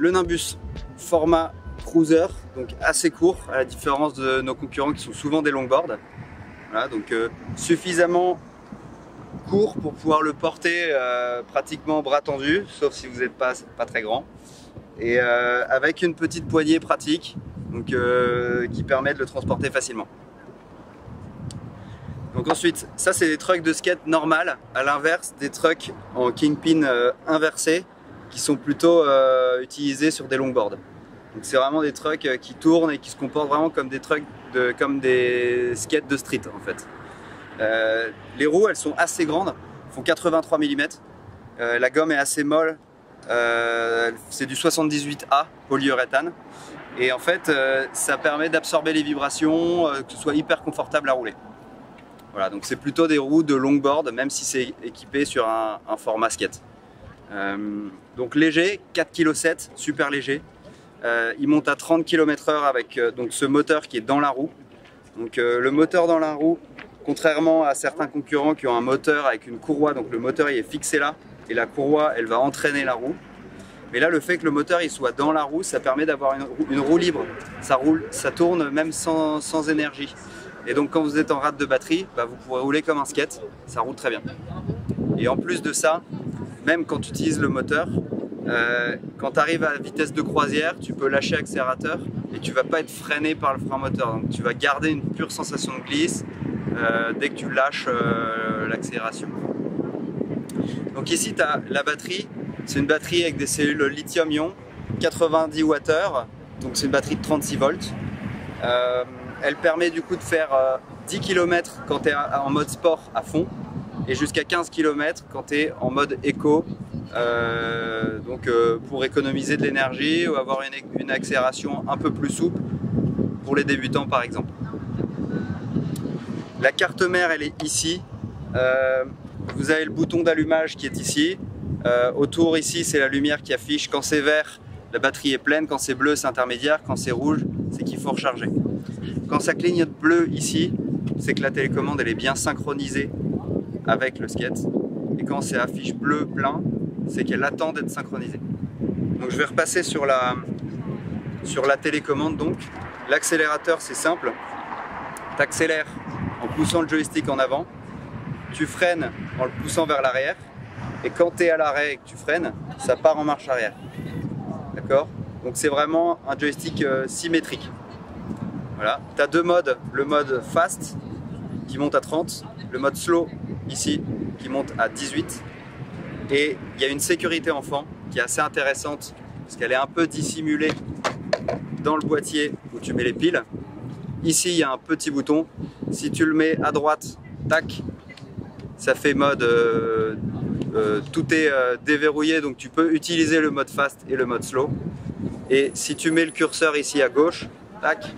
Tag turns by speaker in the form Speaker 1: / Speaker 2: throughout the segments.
Speaker 1: le Nimbus format cruiser, donc assez court à la différence de nos concurrents qui sont souvent des longboards. Voilà, donc suffisamment court pour pouvoir le porter pratiquement bras tendus, sauf si vous n'êtes pas très grand. Et avec une petite poignée pratique, donc, qui permet de le transporter facilement. Donc ensuite, ça c'est des trucks de skate normales, à l'inverse des trucks en kingpin inversé qui sont plutôt utilisés sur des longboards. Donc c'est vraiment des trucks qui tournent et qui se comportent vraiment comme des trucks, comme des skates de street en fait. Les roues elles sont assez grandes, font 83 mm, la gomme est assez molle, c'est du 78A polyuréthane et en fait ça permet d'absorber les vibrations, que ce soit hyper confortable à rouler. Voilà, donc c'est plutôt des roues de longboard, même si c'est équipé sur un format skate. Donc léger, 4,7 kg, super léger. Il monte à 30 km/h avec donc ce moteur qui est dans la roue. Donc le moteur dans la roue, contrairement à certains concurrents qui ont un moteur avec une courroie, donc le moteur il est fixé là, et la courroie elle va entraîner la roue. Mais là le fait que le moteur il soit dans la roue, ça permet d'avoir une roue libre. Ça tourne même sans énergie. Et donc quand vous êtes en rate de batterie, bah, vous pourrez rouler comme un skate, ça roule très bien. Et en plus de ça, même quand tu utilises le moteur, quand tu arrives à vitesse de croisière, tu peux lâcher l'accélérateur et tu ne vas pas être freiné par le frein moteur. Donc tu vas garder une pure sensation de glisse dès que tu lâches l'accélération. Donc ici tu as la batterie, c'est une batterie avec des cellules lithium-ion, 90 Wh, donc c'est une batterie de 36 volts. Elle permet du coup de faire 10 km quand tu es en mode sport à fond et jusqu'à 15 km quand tu es en mode éco, pour économiser de l'énergie ou avoir une accélération un peu plus souple pour les débutants par exemple. La carte mère elle est ici, vous avez le bouton d'allumage qui est ici, autour ici c'est la lumière qui affiche quand c'est vert la batterie est pleine, quand c'est bleu c'est intermédiaire, quand c'est rouge c'est qu'il faut recharger. Quand ça clignote bleu ici, c'est que la télécommande elle est bien synchronisée avec le skate. Et quand c'est affiche bleu plein, c'est qu'elle attend d'être synchronisée. Donc je vais repasser sur la télécommande. Donc l'accélérateur c'est simple. Tu accélères en poussant le joystick en avant. Tu freines en le poussant vers l'arrière. Et quand tu es à l'arrêt et que tu freines, ça part en marche arrière. D'accord? Donc c'est vraiment un joystick symétrique. Voilà. Tu as deux modes, le mode fast qui monte à 30, le mode slow ici qui monte à 18 et il y a une sécurité enfant qui est assez intéressante parce qu'elle est un peu dissimulée dans le boîtier où tu mets les piles. Ici il y a un petit bouton, si tu le mets à droite, tac, ça fait mode tout est déverrouillé donc tu peux utiliser le mode fast et le mode slow et si tu mets le curseur ici à gauche, tac,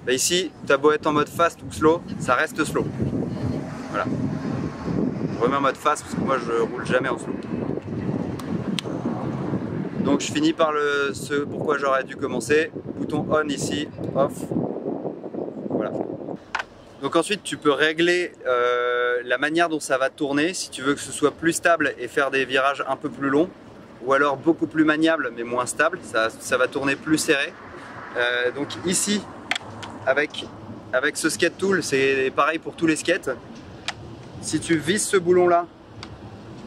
Speaker 1: bah ici, tu as beau être en mode fast ou slow, ça reste slow. Voilà. Je remets en mode fast parce que moi je roule jamais en slow. Donc je finis par ce pourquoi j'aurais dû commencer. Bouton on ici, off. Voilà. Donc ensuite tu peux régler la manière dont ça va tourner si tu veux que ce soit plus stable et faire des virages un peu plus longs. Ou alors beaucoup plus maniable mais moins stable, ça va tourner plus serré. Donc ici, avec ce skate tool, c'est pareil pour tous les skates. Si tu visses ce boulon là,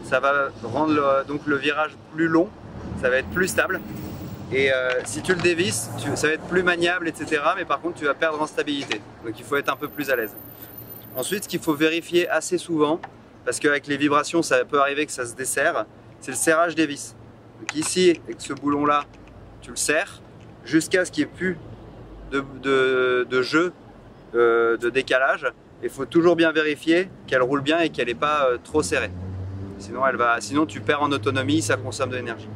Speaker 1: ça va rendre donc le virage plus long, ça va être plus stable. Et si tu le dévisses, ça va être plus maniable, etc. Mais par contre, tu vas perdre en stabilité. Donc il faut être un peu plus à l'aise. Ensuite, ce qu'il faut vérifier assez souvent, parce qu'avec les vibrations, ça peut arriver que ça se desserre, c'est le serrage des vis. Donc ici, avec ce boulon là, tu le serres jusqu'à ce qu'il n'y ait plus de jeu, de décalage. Il faut toujours bien vérifier qu'elle roule bien et qu'elle n'est pas trop serrée. Sinon tu perds en autonomie, ça consomme de l'énergie.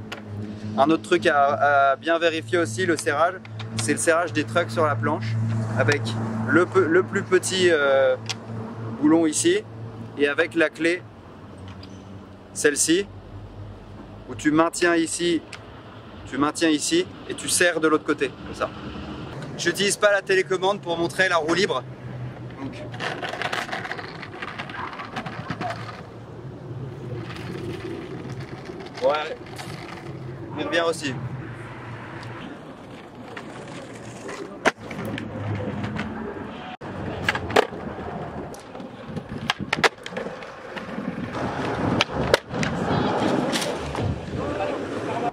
Speaker 1: Un autre truc à bien vérifier aussi, le serrage, c'est le serrage des trucks sur la planche avec le plus petit boulon ici et avec la clé, celle-ci, où tu maintiens ici et tu serres de l'autre côté, comme ça. Je n'utilise pas la télécommande pour montrer la roue libre. Donc, ouais, il revient aussi.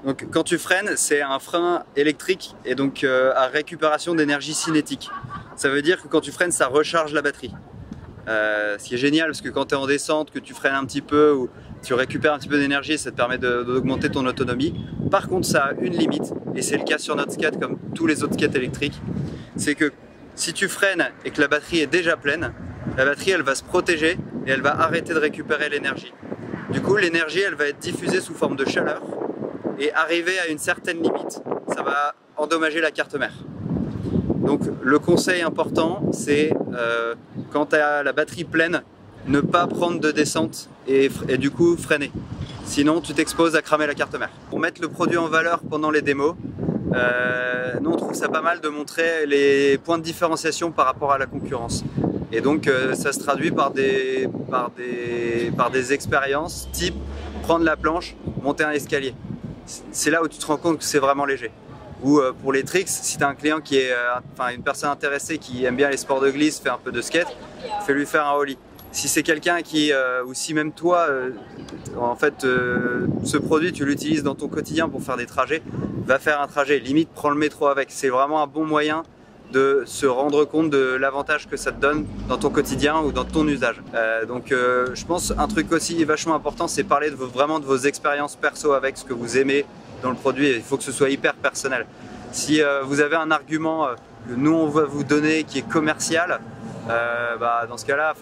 Speaker 1: Donc quand tu freines, c'est un frein électrique et donc à récupération d'énergie cinétique. Ça veut dire que quand tu freines, ça recharge la batterie. Ce qui est génial parce que quand tu es en descente, que tu freines un petit peu ou tu récupères un petit peu d'énergie, ça te permet d'augmenter ton autonomie. Par contre, ça a une limite, et c'est le cas sur notre skate comme tous les autres skates électriques, c'est que si tu freines et que la batterie est déjà pleine, la batterie elle va se protéger et elle va arrêter de récupérer l'énergie. Du coup, l'énergie elle va être diffusée sous forme de chaleur et arriver à une certaine limite, ça va endommager la carte mère. Donc le conseil important, c'est quand tu as la batterie pleine, ne pas prendre de descente et du coup freiner. Sinon tu t'exposes à cramer la carte mère. Pour mettre le produit en valeur pendant les démos, nous on trouve ça pas mal de montrer les points de différenciation par rapport à la concurrence. Et donc ça se traduit par des expériences type prendre la planche, monter un escalier. C'est là où tu te rends compte que c'est vraiment léger. Ou pour les tricks, si tu as un client qui est, une personne intéressée qui aime bien les sports de glisse, fait un peu de skate, fais-lui faire un ollie. Si c'est quelqu'un qui, ou si même toi, ce produit tu l'utilises dans ton quotidien pour faire des trajets, va faire un trajet, limite prends le métro avec. C'est vraiment un bon moyen de se rendre compte de l'avantage que ça te donne dans ton quotidien ou dans ton usage. Je pense un truc aussi vachement important, c'est parler vraiment de vos expériences perso avec ce que vous aimez dans le produit. Il faut que ce soit hyper personnel. Si vous avez un argument que nous on va vous donner qui est commercial, dans ce cas-là,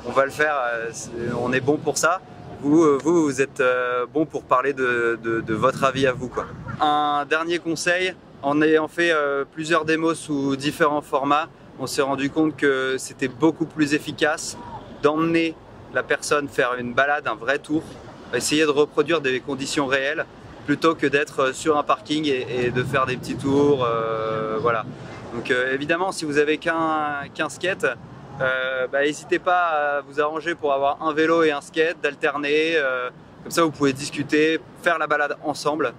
Speaker 1: on va le faire, on est bon pour ça. Vous êtes bon pour parler de votre avis à vous, quoi. Un dernier conseil, en ayant fait plusieurs démos sous différents formats, on s'est rendu compte que c'était beaucoup plus efficace d'emmener la personne faire une balade, un vrai tour, essayer de reproduire des conditions réelles, plutôt que d'être sur un parking et de faire des petits tours, voilà. Donc évidemment, si vous avez qu'un skate, n'hésitez pas à vous arranger pour avoir un vélo et un skate, d'alterner, comme ça vous pouvez discuter, faire la balade ensemble,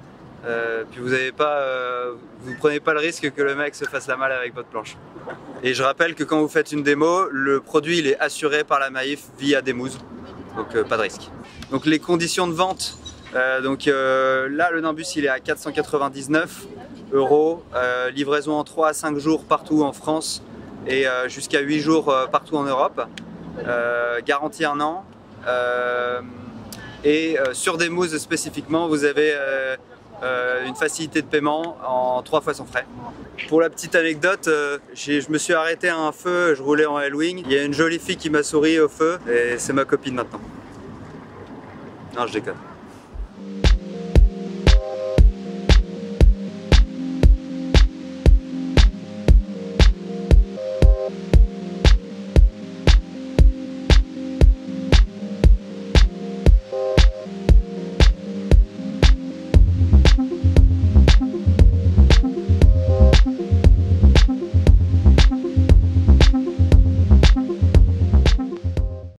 Speaker 1: puis vous prenez pas le risque que le mec se fasse la malle avec votre planche. Et je rappelle que quand vous faites une démo, le produit il est assuré par la Maïf via Demouse, donc pas de risque. Donc les conditions de vente, là le Nimbus il est à 499 €, livraison en 3 à 5 jours partout en France et jusqu'à 8 jours partout en Europe, garantie 1 an, et sur Demouse spécifiquement vous avez une facilité de paiement en 3 fois sans frais. Pour la petite anecdote, je me suis arrêté à un feu, je roulais en L-Wing, il y a une jolie fille qui m'a souri au feu et c'est ma copine maintenant. Non, je déconne.